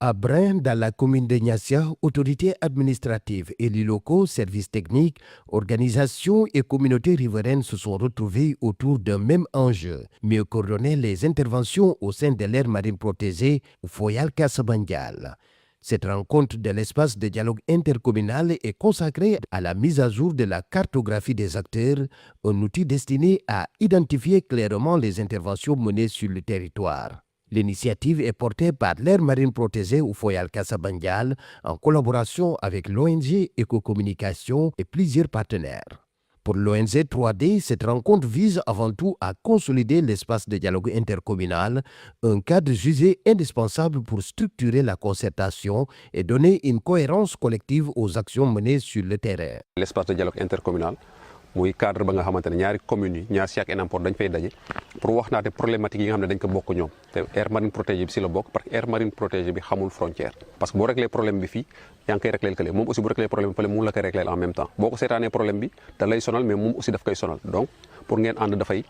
À Brin, dans la commune de Niassia, autorités administratives, élus locaux, services techniques, organisations et communautés riveraines se sont retrouvés autour d'un même enjeu, mieux coordonner les interventions au sein de l'aire marine protégée Foyal Casabandial. Cette rencontre de l'espace de dialogue intercommunal est consacrée à la mise à jour de la cartographie des acteurs, un outil destiné à identifier clairement les interventions menées sur le territoire. L'initiative est portée par l'aire marine protégée au Foyal Casabandial en collaboration avec l'ONG Éco-Communication et plusieurs partenaires. Pour l'ONG 3D, cette rencontre vise avant tout à consolider l'espace de dialogue intercommunal, un cadre jugé indispensable pour structurer la concertation et donner une cohérence collective aux actions menées sur le terrain. L'espace de dialogue intercommunal, muy cadre ba nga xamantene ñaari communes yi Niassia ak Enampor dañ fay daje pour wax naa te problématique yi nga xam ne dañ ko bokk ñoom te aire marine protégée bi si la bokk parce que aire marine protégée bi xamul frontière parce que boo réglé problème bi fii yaa ngi koy réglé kële moom aussi bu réglé problème bi fële mu la koy réglé en même temps boo ko seetaanee problème bi da lay sonal mais moom aussi daf koy sonal donc pour ngeen ànd dafay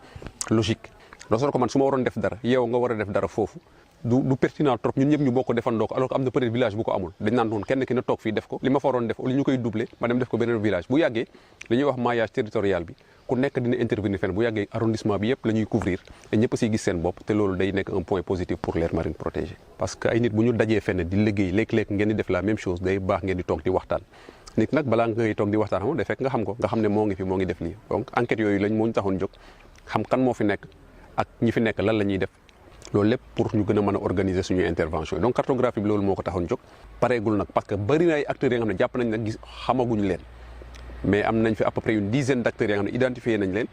logique loolu ko man su ma waroon def dara yow nga war a def dara foofu du pertinent trop ñun ñëpp ñu bokk defandoo ko alors que am na peut-être village bu ko amul dañ naan noonu kenn ki na toog fii def ko li ma fa waroon def li ñu koy doubler ma dem def ko beneen village bu yàggee li ñuy wax maillage territorial bi ku nekk dina intervenir fenn bu yàggee arrondissement bi yëpp la ñuy couvrir te ñëpp siy gis seen bopp te loolu day nekk un point positif pour l'aire marine protégée parce que ay nit bu ñu dajee fenn di liggéey léeg-léeg ngeen di def la même chose day baax ngeen di toog di waxtaan nit nag balaa ngay toog di waxtaan xam day fekk nga xam ko nga xam ne moo ngi fi moo ngi def lii donc enquête yooyu lañ moo ñu taxoon jóg xam kan moo fi nekk ak ñi fi nekk lan la ñuy def loolu lépp pour ñu gën a mën a organiser suñuy intervention donc cartographie bi loolu moo ko taxoon jóg pareegul nag parce que bëri na ay acteurs yi nga xam ne jàpp nañ nag gis xamaguñu leen mais am nañ fi à peu près une dizaine d'acteurs yi nga xam ne identifié nañ leen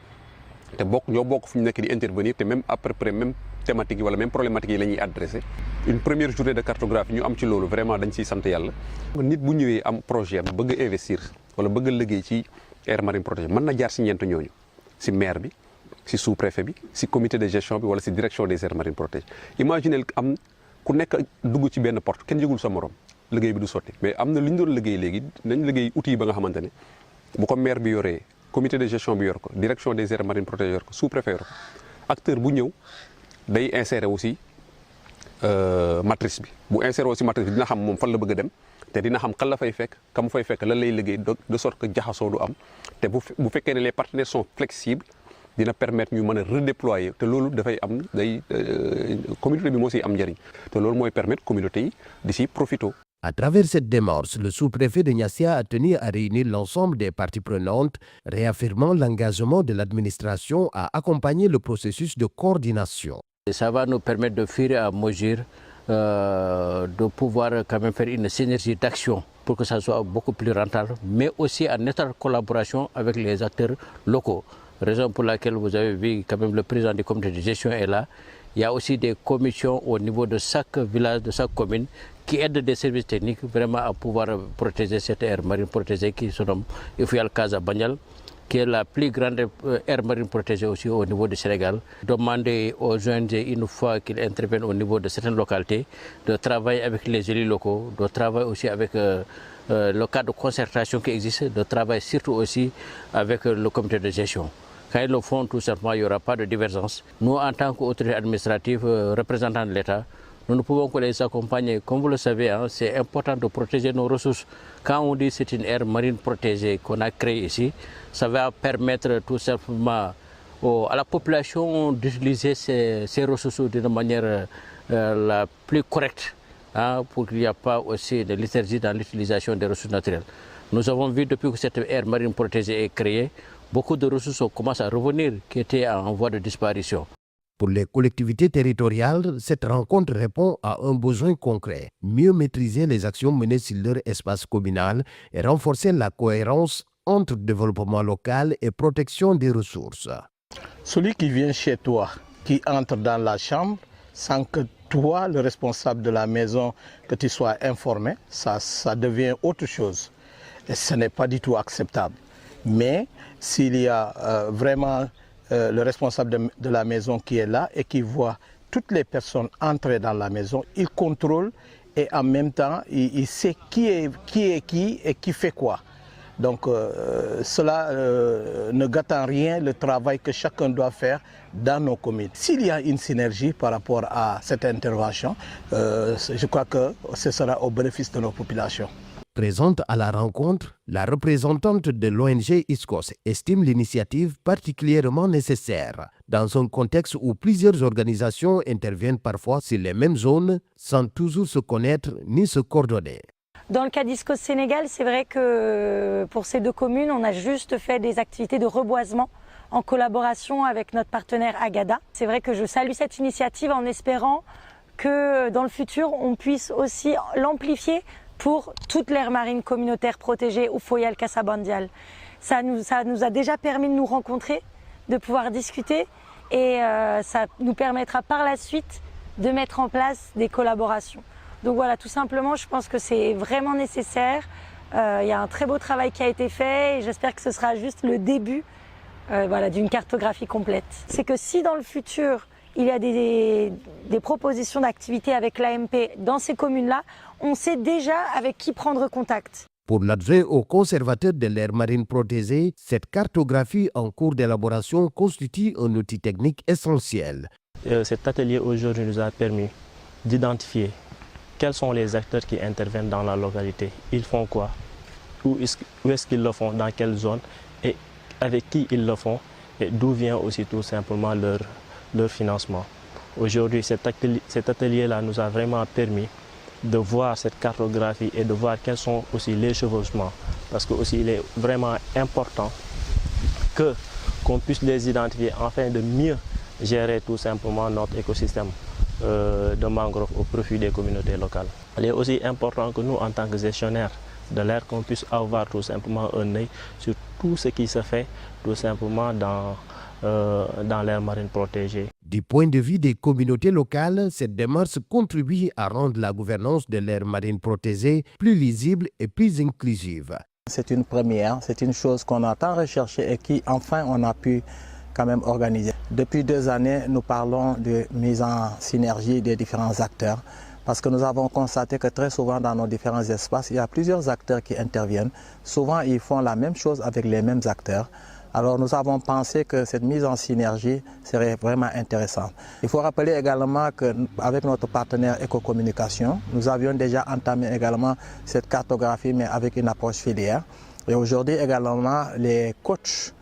te ñoo bokk fu ñu nekk di intervenir te même à peu près même thématique yi wala même problématique yi la ñuy adressé une première journée de cartographie ñu am ci loolu vraiment dañ ciy sant yàlla nit bu ñëwee am projet bëgg a investir wala bëgg a liggéey ci aire marine protégée mën na jaar si ñeent ñooñu si maire bi si sous-préfet bi si comité de gestion bi wala si direction des aires marines protégées imaginez am ku nekk dugg ci benn porte kenn yëgul sa morom liggéey bi du sotti mais am na lu ñu doon liggéey léegi nañ liggéey outils ba nga xamante ne bu ko maire bi yoree comité de gestion bi yor ko direction des aires marines protégées yor ko sous-préfet yor ko acteur bu ñëw day insérer aussi matrice bi bu insérer aussi matrice bi dina xam moom fan la bëgg a dem te dina xam kan la fay fekk ka mu fay fekk lan lay liggéey de sorte que jaxasoo du am te bu fekkee ne les partenaires sont flexibles dina permettre ñu mën a redéployer te loolu dafay am day communauté bi moo siy am njëriñ te loolu mooy permettre communauté yi di si profito. À travers cette démarche, le sous-préfet de Niassia a tenu à réunir l'ensemble des parties prenantes, réaffirmant l'engagement de l'administration à accompagner le processus de coordination. Ça va nous permettre de fur et à mesure de pouvoir quand même faire une synergie d'action pour que ça soit beaucoup plus rentable, mais aussi en étroite collaboration avec les acteurs locaux. Raison pour laquelle vous avez vu quand même le président du comité de gestion est là. Il y a aussi des commissions au niveau de chaque village, de chaque commune qui aident des services techniques vraiment à pouvoir protéger cette aire marine protégée qui se nomme Foyal Casabandial, qui est la plus grande aire marine protégée aussi au niveau du Sénégal. Demander aux ONG, une fois qu'ils interviennent au niveau de certaines localités, de travailler avec les élus locaux, de travailler aussi avec le cadre de concertation qui existe, de travailler surtout aussi avec le comité de gestion. Quand ils le font, tout simplement, il n'y aura pas de divergence. Nous, en tant qu'autorité administrative, représentants de l'État, nous ne pouvons que les accompagner. Comme vous le savez, hein, c'est important de protéger nos ressources. Quand on dit que c'est une aire marine protégée qu'on a créée ici, ça va permettre tout simplement à la population d'utiliser ces ressources d'une manière la plus correcte, hein, pour qu'il n'y ait pas aussi de léthargie dans l'utilisation des ressources naturelles. Nous avons vu depuis que cette aire marine protégée est créée, beaucoup de ressources commencent à revenir qui étaient en voie de disparition. Pour les collectivités territoriales, cette rencontre répond à un besoin concret, mieux maîtriser les actions menées sur leur espace communal et renforcer la cohérence entre développement local et protection des ressources. Celui qui vient chez toi, qui entre dans la chambre, sans que toi, le responsable de la maison, que tu sois informé, ça devient autre chose. Et ce n'est pas du tout acceptable. Mais s'il y a vraiment le responsable de la maison qui est là et qui voit toutes les personnes entrer dans la maison, il contrôle et en même temps il sait qui est qui et qui fait quoi. Donc cela ne gâte en rien le travail que chacun doit faire dans nos communes. S'il y a une synergie par rapport à cette intervention, je crois que ce sera au bénéfice de nos populations. Présente à la rencontre, la représentante de l'ONG ISCOS estime l'initiative particulièrement nécessaire dans un contexte où plusieurs organisations interviennent parfois sur les mêmes zones sans toujours se connaître ni se coordonner. Dans le cas d'ISCOS Sénégal, c'est vrai que pour ces deux communes, on a juste fait des activités de reboisement en collaboration avec notre partenaire Agada. C'est vrai que je salue cette initiative en espérant que dans le futur, on puisse aussi l'amplifier pour toute l'aire marine communautaire protégée au Foyal Casabandial. Ça nous a déjà permis de nous rencontrer, de pouvoir discuter et ça nous permettra par la suite de mettre en place des collaborations. Donc voilà, tout simplement, je pense que c'est vraiment nécessaire. Il y a un très beau travail qui a été fait et j'espère que ce sera juste le début d'une cartographie complète. C'est que si dans le futur, il y a des propositions d'activités avec l'AMP dans ces communes-là, on sait déjà avec qui prendre contact. Pour l'adjoint au conservateur de l'aire marine protégée, cette cartographie en cours d'élaboration constitue un outil technique essentiel. Cet atelier aujourd'hui nous a permis d'identifier quels sont les acteurs qui interviennent dans la localité. Ils font quoi? Où est-ce qu'ils le font? Dans quelle zone? Et avec qui ils le font? Et d'où vient aussi tout simplement leur financement. Aujourd'hui, cet atelier-là nous a vraiment permis de voir cette cartographie et de voir quels sont aussi les chevauchements. Parce que aussi il est vraiment important qu'on puisse les identifier afin de mieux gérer tout simplement notre écosystème de mangrove au profit des communautés locales. Il est aussi important que nous, en tant que gestionnaires de l'air, qu'on puisse avoir tout simplement un œil sur tout ce qui se fait tout simplement dans l'aire marine protégée. Du point de vue des communautés locales, cette démarche contribue à rendre la gouvernance de l'aire marine protégée plus lisible et plus inclusive. C'est une première, c'est une chose qu'on a tant recherchée et qui enfin on a pu quand même organiser. Depuis 2 années, nous parlons de mise en synergie des différents acteurs parce que nous avons constaté que très souvent dans nos différents espaces, il y a plusieurs acteurs qui interviennent. Souvent, ils font la même chose avec les mêmes acteurs. Alors nous avons pensé que cette mise en synergie serait vraiment intéressante. Il faut rappeler également qu'avec notre partenaire Écocommunication, nous avions déjà entamé également cette cartographie mais avec une approche filière. Et aujourd'hui également, les coachs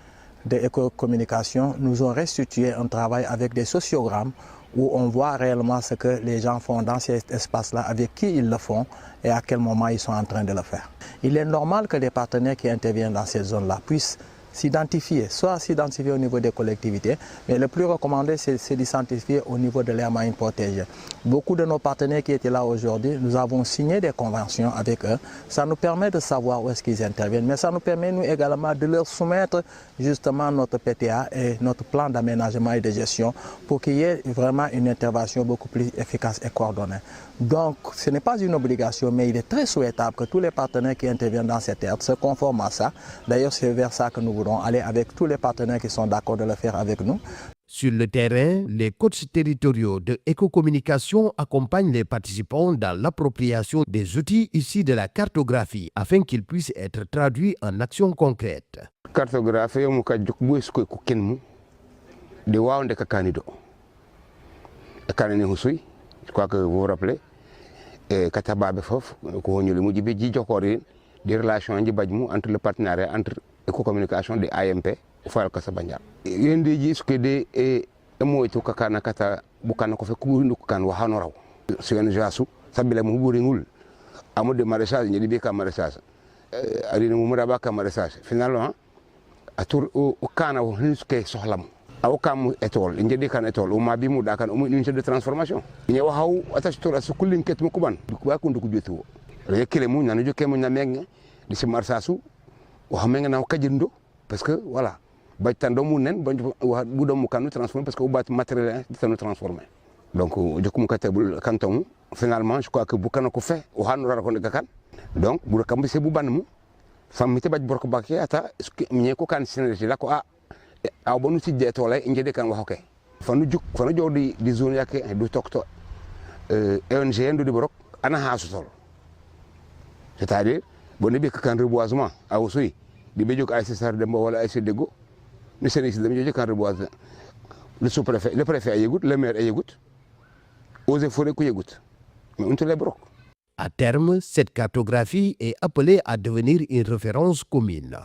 de Écocommunication nous ont restitué un travail avec des sociogrammes où on voit réellement ce que les gens font dans cet espace-là, avec qui ils le font et à quel moment ils sont en train de le faire. Il est normal que les partenaires qui interviennent dans ces zones-là puissent s'identifier, soit s'identifier au niveau des collectivités, mais le plus recommandé, c'est de s'identifier au niveau de l'aire marine protégée. Beaucoup de nos partenaires qui étaient là aujourd'hui, nous avons signé des conventions avec eux. Ça nous permet de savoir où est-ce qu'ils interviennent, mais ça nous permet nous également de leur soumettre justement notre PTA et notre plan d'aménagement et de gestion pour qu'il y ait vraiment une intervention beaucoup plus efficace et coordonnée. Donc, ce n'est pas une obligation, mais il est très souhaitable que tous les partenaires qui interviennent dans cette aire se conforment à ça. D'ailleurs, c'est vers ça que nous voulons aller avec tous les partenaires qui sont d'accord de le faire avec nous. Sur le terrain, les coachs territoriaux de Écocommunication accompagnent les participants dans l'appropriation des outils issus de la cartographie afin qu'ils puissent être traduits en actions concrètes. Cartographie, je crois que vous vous rappelez, Katababe Fof, des relations entre le partenariat entre Écocommunication de AMP et Foyal Casabandial. Il y a des gens qui ont été kata bukana ko fe kuburi kan wa hanoraw sen jasu sabila mu buri ngul amu de maraîchage ni bi ka maraîchage ari mu muraba ka maraîchage finalement atur o kana wo hinske sohlam aw kam étole njedi kan étole o ma bi mu da kan o unité de transformation ni wa haw attache to su kullin ket mu kuban ba ko nduko jotu le kele mu nanu jokke mu na meng di ci marsasu o xamenga na kajindo parce que voilà bajtando mu nen bu do mu kanu transformer parce que o bat matériel di tanu transformer donc jokum katebul kanton finalement je crois que bu kanako fait o hanu rara ko ne kan donc bu kam se bu ban mu fam te baj borko bakke ata mi ko kan synergie la ko a bonu ci de tole ngede kan wax ok fanu juk fanu jodi di zone yakke du tokto ONG ndu di borok ana ha so c'est-à-dire bon bi kan reboisement a aussi di be jóg ASC Sar Demba wala ASC Déggo ni seen si dem ñoo kan reboiser le sous-préfet le préfet a yëgut le maire a yëgut eaux et forêts ku yëgut mais on te les broque. À terme, cette cartographie est appelée à devenir une référence commune.